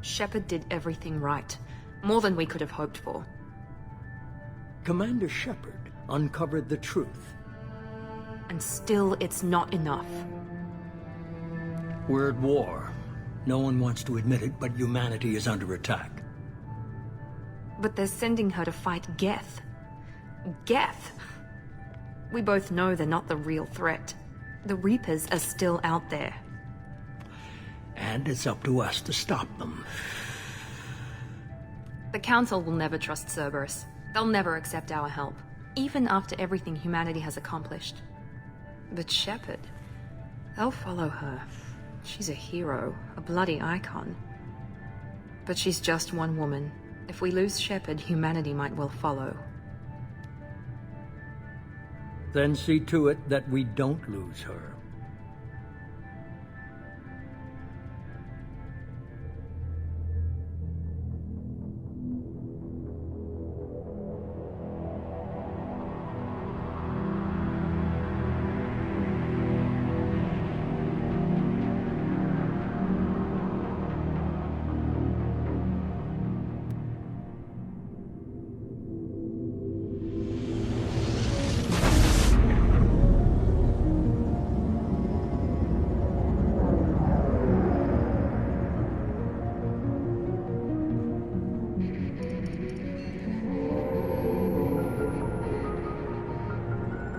Shepard did everything right. More than we could have hoped for. Commander Shepard uncovered the truth. And still, it's not enough. We're at war. No one wants to admit it, but humanity is under attack. But they're sending her to fight Geth. Geth! We both know they're not the real threat. The Reapers are still out there. And it's up to us to stop them. The Council will never trust Cerberus. They'll never accept our help, even after everything humanity has accomplished. But Shepard, they'll follow her. She's a hero, a bloody icon. But she's just one woman. If we lose Shepard, humanity might well follow. Then see to it that we don't lose her.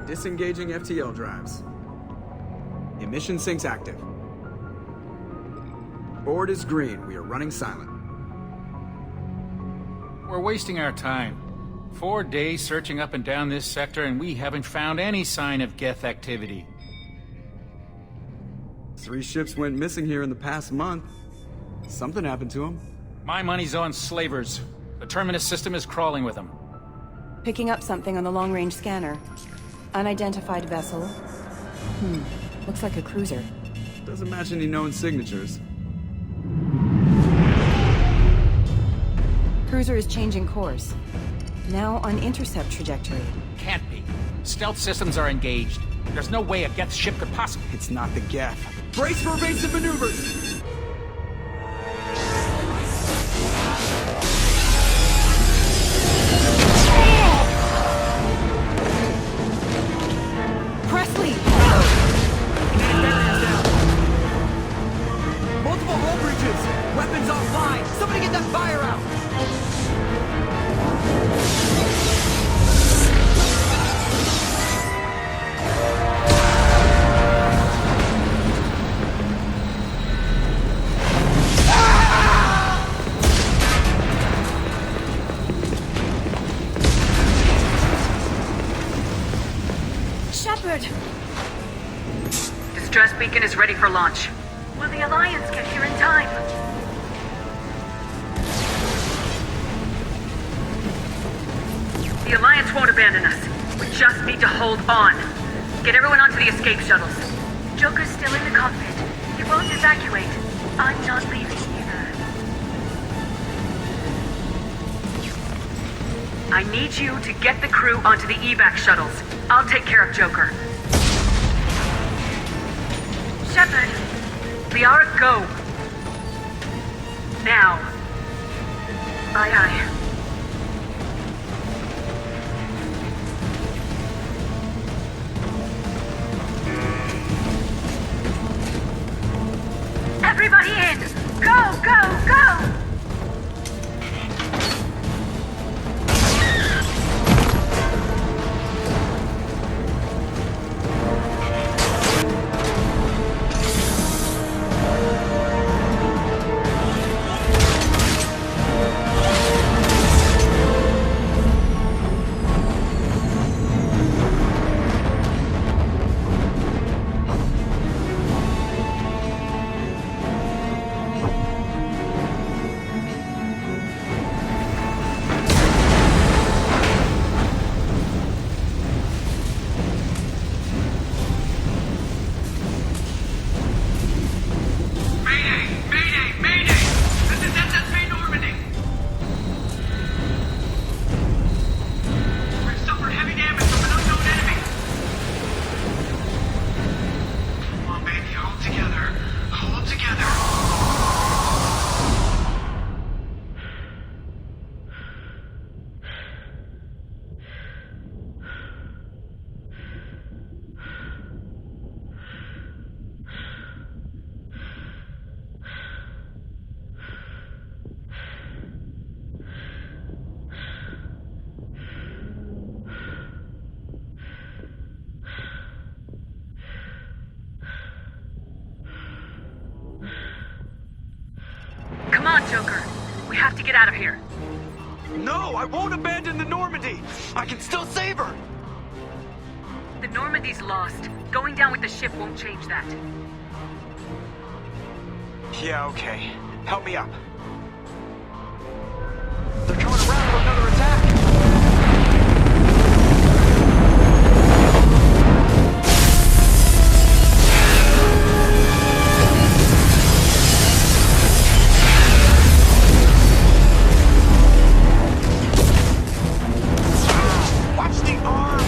Disengaging FTL drives. Emission sinks active. Board is green. We are running silent. We're wasting our time. 4 days searching up and down this sector, and we haven't found any sign of Geth activity. 3 ships went missing here in the past month. Something happened to them. My money's on slavers. The Terminus system is crawling with them. Picking up something on the long-range scanner. Unidentified vessel. Looks like a cruiser. Doesn't match any known signatures. Cruiser is changing course. Now on intercept trajectory. Can't be. Stealth systems are engaged. There's no way a Geth ship could possibly... It's not the Geth. Brace for evasive maneuvers! Presley! Multiple hull breaches! Weapons offline! Somebody get that fire out! Shepard! Distress beacon is ready for launch. Will the Alliance get here in time? The Alliance won't abandon us. We just need to hold on. Get everyone onto the escape shuttles. Joker's still in the cockpit. He won't evacuate. I'm not leaving either. I need you to get the crew onto the evac shuttles. I'll take care of Joker. Shepard! Liara, go! Now. Aye, aye. Everybody in! Go, go, go! Joker. We have to get out of here. No, I won't abandon the Normandy. I can still save her. The Normandy's lost. Going down with the ship won't change that. Yeah, okay. Help me up. They're coming around for another attack. Watch the arm!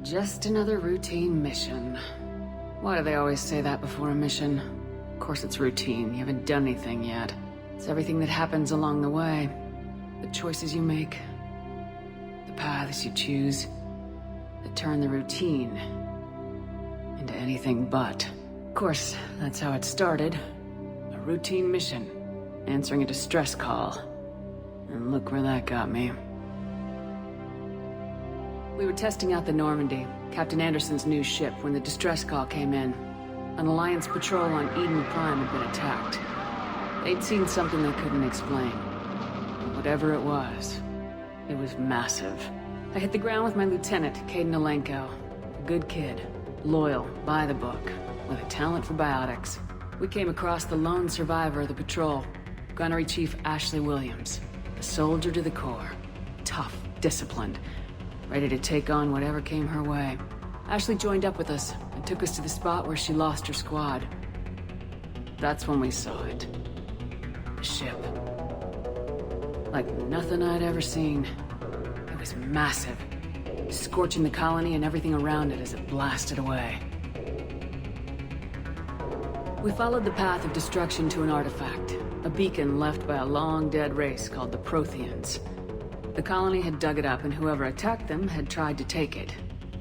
Just another routine mission. Why do they always say that before a mission? Of course it's routine. You haven't done anything yet. It's everything that happens along the way. The choices you make. The paths you choose. That turn the routine into anything but. Of course, that's how it started. A routine mission. Answering a distress call. And look where that got me. We were testing out the Normandy, Captain Anderson's new ship, when the distress call came in. An Alliance patrol on Eden Prime had been attacked. They'd seen something they couldn't explain. Whatever it was massive. I hit the ground with my lieutenant, Caden Alenko. A good kid, loyal, by the book, with a talent for biotics. We came across the lone survivor of the patrol, Gunnery Chief Ashley Williams. A soldier to the core. Tough, disciplined, ready to take on whatever came her way. Ashley joined up with us and took us to the spot where she lost her squad. That's when we saw it. The ship. Like nothing I'd ever seen. It was massive, scorching the colony and everything around it as it blasted away. We followed the path of destruction to an artifact, a beacon left by a long-dead race called the Protheans. The colony had dug it up, and whoever attacked them had tried to take it.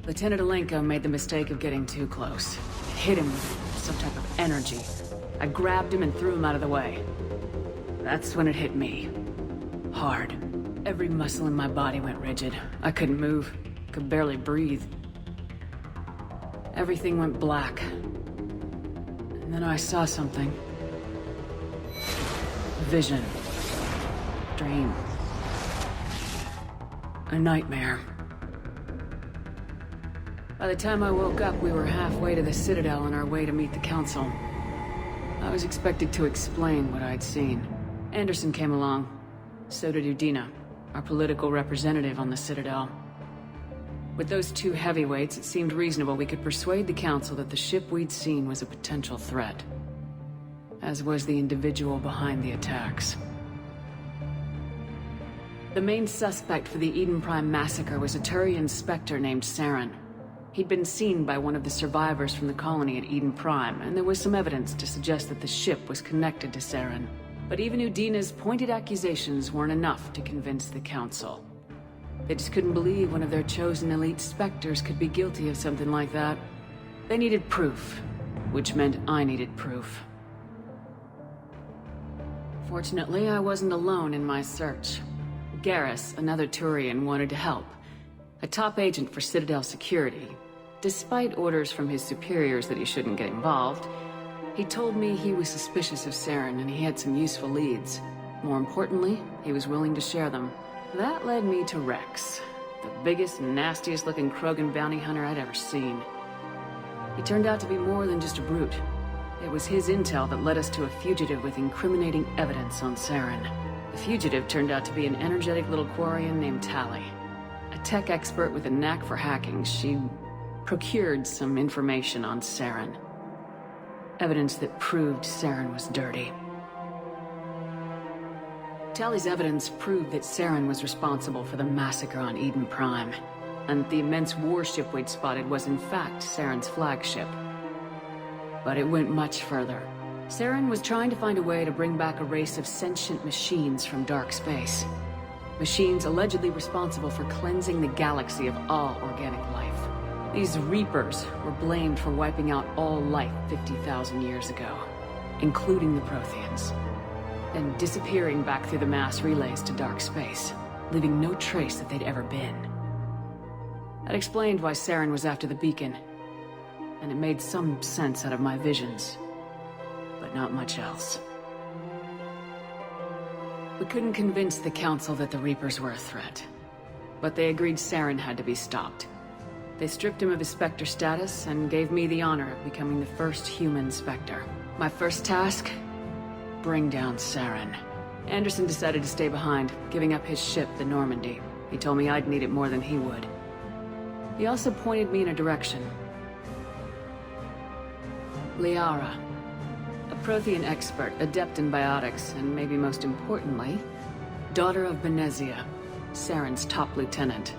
Lieutenant Alenko made the mistake of getting too close. It hit him with some type of energy. I grabbed him and threw him out of the way. That's when it hit me. Hard. Every muscle in my body went rigid. I couldn't move. Could barely breathe. Everything went black. And then I saw something. Vision. Dream. A nightmare. By the time I woke up, we were halfway to the Citadel on our way to meet the Council. I was expected to explain what I'd seen. Anderson came along. So did Udina, our political representative on the Citadel. With those two heavyweights, it seemed reasonable we could persuade the Council that the ship we'd seen was a potential threat. As was the individual behind the attacks. The main suspect for the Eden Prime massacre was a Turian Spectre named Saren. He'd been seen by one of the survivors from the colony at Eden Prime, and there was some evidence to suggest that the ship was connected to Saren. But even Udina's pointed accusations weren't enough to convince the Council. They just couldn't believe one of their chosen elite specters could be guilty of something like that. They needed proof, which meant I needed proof. Fortunately, I wasn't alone in my search. Garrus, another Turian, wanted to help. A top agent for Citadel security. Despite orders from his superiors that he shouldn't get involved, he told me he was suspicious of Saren and he had some useful leads. More importantly, he was willing to share them. That led me to Rex, the biggest, nastiest looking Krogan bounty hunter I'd ever seen. He turned out to be more than just a brute. It was his intel that led us to a fugitive with incriminating evidence on Saren. The fugitive turned out to be an energetic little Quarian named Tali. A tech expert with a knack for hacking, she procured some information on Saren. Evidence that proved Saren was dirty. Tali's evidence proved that Saren was responsible for the massacre on Eden Prime, and the immense warship we'd spotted was in fact Saren's flagship. But it went much further. Saren was trying to find a way to bring back a race of sentient machines from dark space. Machines allegedly responsible for cleansing the galaxy of all organic life. These Reapers were blamed for wiping out all life 50,000 years ago, including the Protheans, and disappearing back through the mass relays to dark space, leaving no trace that they'd ever been. That explained why Saren was after the beacon, and it made some sense out of my visions, but not much else. We couldn't convince the Council that the Reapers were a threat, but they agreed Saren had to be stopped. They stripped him of his Spectre status and gave me the honor of becoming the first human Spectre. My first task? Bring down Saren. Anderson decided to stay behind, giving up his ship, the Normandy. He told me I'd need it more than he would. He also pointed me in a direction. Liara, a Prothean expert, adept in biotics, and maybe most importantly, daughter of Benezia, Saren's top lieutenant.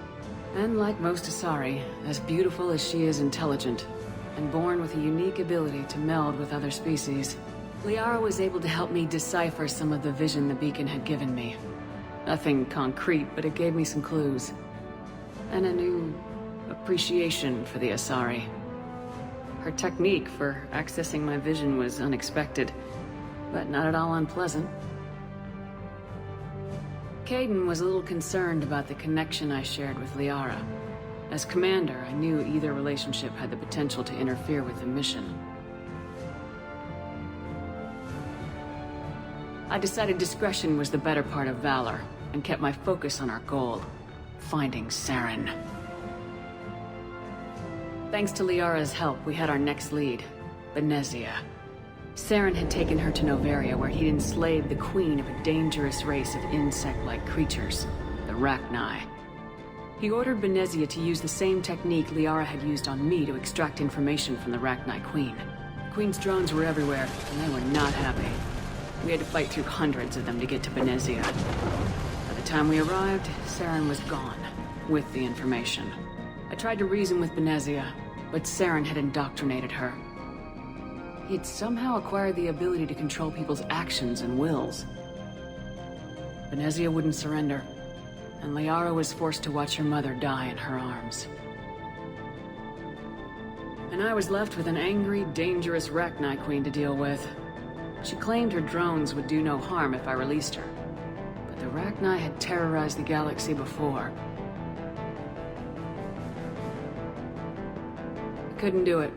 And like most Asari, as beautiful as she is intelligent, and born with a unique ability to meld with other species, Liara was able to help me decipher some of the vision the beacon had given me. Nothing concrete, but it gave me some clues. And a new appreciation for the Asari. Her technique for accessing my vision was unexpected, but not at all unpleasant. Caden was a little concerned about the connection I shared with Liara. As commander, I knew either relationship had the potential to interfere with the mission. I decided discretion was the better part of valor, and kept my focus on our goal, finding Saren. Thanks to Liara's help, we had our next lead, Benezia. Saren had taken her to Noveria, where he'd enslaved the queen of a dangerous race of insect-like creatures, the Rachni. He ordered Benezia to use the same technique Liara had used on me to extract information from the Rachni queen. The queen's drones were everywhere, and they were not happy. We had to fight through hundreds of them to get to Benezia. By the time we arrived, Saren was gone, with the information. I tried to reason with Benezia, but Saren had indoctrinated her. He had somehow acquired the ability to control people's actions and wills. Benezia wouldn't surrender, and Liara was forced to watch her mother die in her arms. And I was left with an angry, dangerous Rachni queen to deal with. She claimed her drones would do no harm if I released her, but the Rachni had terrorized the galaxy before. I couldn't do it.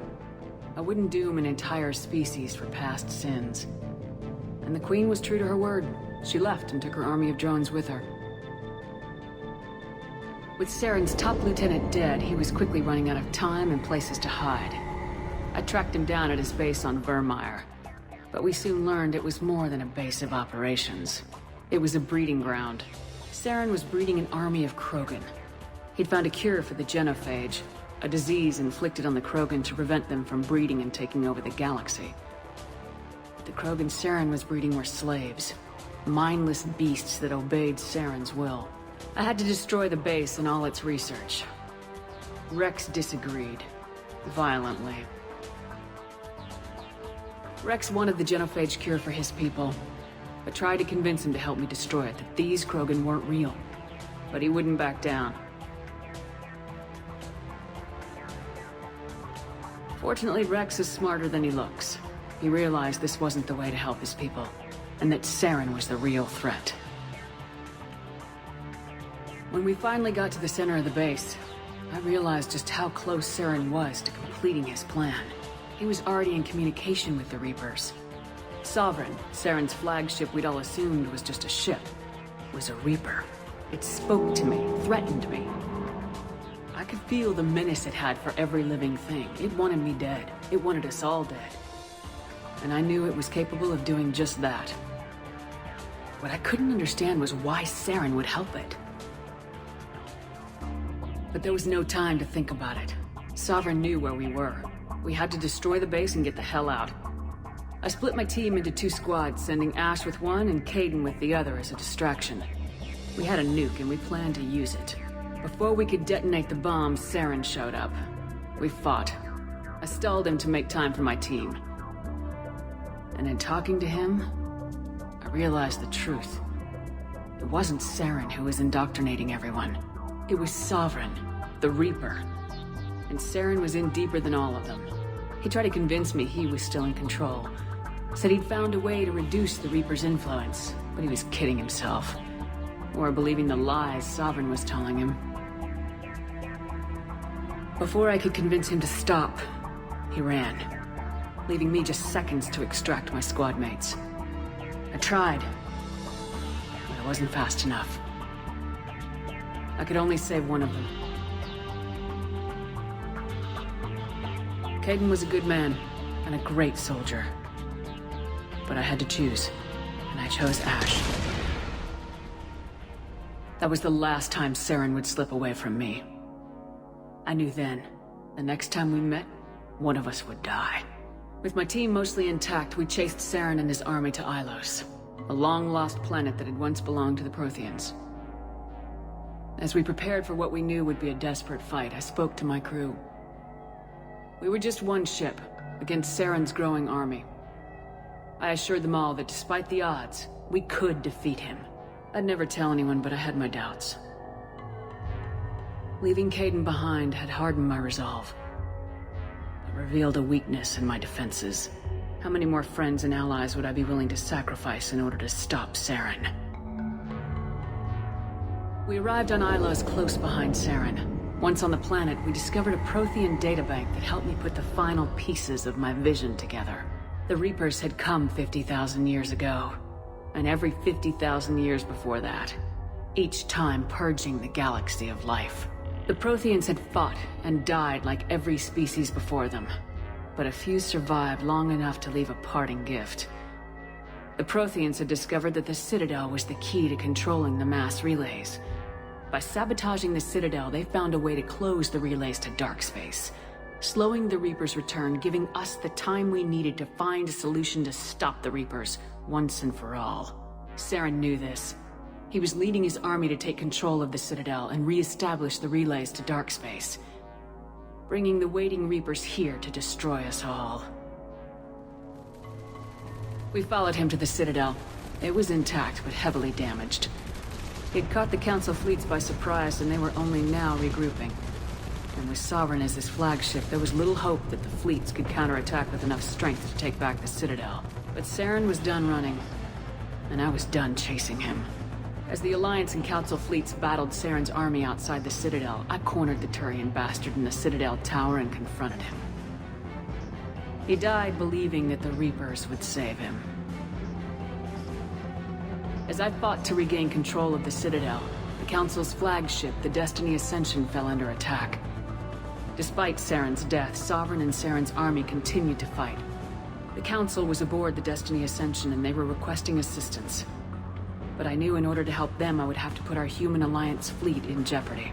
I wouldn't doom an entire species for past sins. And the Queen was true to her word. She left and took her army of drones with her. With Saren's top lieutenant dead, he was quickly running out of time and places to hide. I tracked him down at his base on Vermeer, but we soon learned it was more than a base of operations. It was a breeding ground. Saren was breeding an army of Krogan. He'd found a cure for the genophage, a disease inflicted on the Krogan to prevent them from breeding and taking over the galaxy. But the Krogan Saren was breeding were slaves, mindless beasts that obeyed Saren's will. I had to destroy the base and all its research. Rex disagreed, violently. Rex wanted the genophage cure for his people, but tried to convince him to help me destroy it, that these Krogan weren't real. but he wouldn't back down. Fortunately, Rex is smarter than he looks. He realized this wasn't the way to help his people, and that Saren was the real threat. When we finally got to the center of the base, I realized just how close Saren was to completing his plan. He was already in communication with the Reapers. Sovereign, Saren's flagship we'd all assumed was just a ship, was a Reaper. It spoke to me, threatened me. I could feel the menace it had for every living thing. It wanted me dead. It wanted us all dead. And I knew it was capable of doing just that. What I couldn't understand was why Saren would help it. But there was no time to think about it. Sovereign knew where we were. We had to destroy the base and get the hell out. I split my team into 2 squads, sending Ash with one and Caden with the other as a distraction. We had a nuke and we planned to use it. Before we could detonate the bomb, Saren showed up. We fought. I stalled him to make time for my team. And in talking to him, I realized the truth. It wasn't Saren who was indoctrinating everyone. It was Sovereign, the Reaper. And Saren was in deeper than all of them. He tried to convince me he was still in control. Said he'd found a way to reduce the Reaper's influence, but he was kidding himself. Or believing the lies Sovereign was telling him. Before I could convince him to stop, he ran, leaving me just seconds to extract my squad mates. I tried, but I wasn't fast enough. I could only save one of them. Caden was a good man and a great soldier. But I had to choose, and I chose Ash. That was the last time Saren would slip away from me. I knew then, the next time we met, one of us would die. With my team mostly intact, we chased Saren and his army to Ilos, a long-lost planet that had once belonged to the Protheans. As we prepared for what we knew would be a desperate fight, I spoke to my crew. We were just one ship, against Saren's growing army. I assured them all that despite the odds, we could defeat him. I'd never tell anyone, but I had my doubts. Leaving Caden behind had hardened my resolve. It revealed a weakness in my defenses. How many more friends and allies would I be willing to sacrifice in order to stop Saren? We arrived on Ilos close behind Saren. Once on the planet, we discovered a Prothean databank that helped me put the final pieces of my vision together. The Reapers had come 50,000 years ago, and every 50,000 years before that, each time purging the galaxy of life. The Protheans had fought and died like every species before them, but a few survived long enough to leave a parting gift. The Protheans had discovered that the Citadel was the key to controlling the mass relays. By sabotaging the Citadel, they found a way to close the relays to dark space, slowing the Reapers' return, giving us the time we needed to find a solution to stop the Reapers once and for all. Saren knew this. He was leading his army to take control of the Citadel and re-establish the relays to dark space, bringing the waiting Reapers here to destroy us all. We followed him to the Citadel. It was intact, but heavily damaged. He'd caught the Council fleets by surprise, and they were only now regrouping. And with Sovereign as his flagship, there was little hope that the fleets could counterattack with enough strength to take back the Citadel. But Saren was done running, and I was done chasing him. As the Alliance and Council fleets battled Saren's army outside the Citadel, I cornered the Turian bastard in the Citadel tower and confronted him. He died believing that the Reapers would save him. As I fought to regain control of the Citadel, the Council's flagship, the Destiny Ascension, fell under attack. Despite Saren's death, Sovereign and Saren's army continued to fight. The Council was aboard the Destiny Ascension and they were requesting assistance. But I knew in order to help them, I would have to put our human Alliance fleet in jeopardy.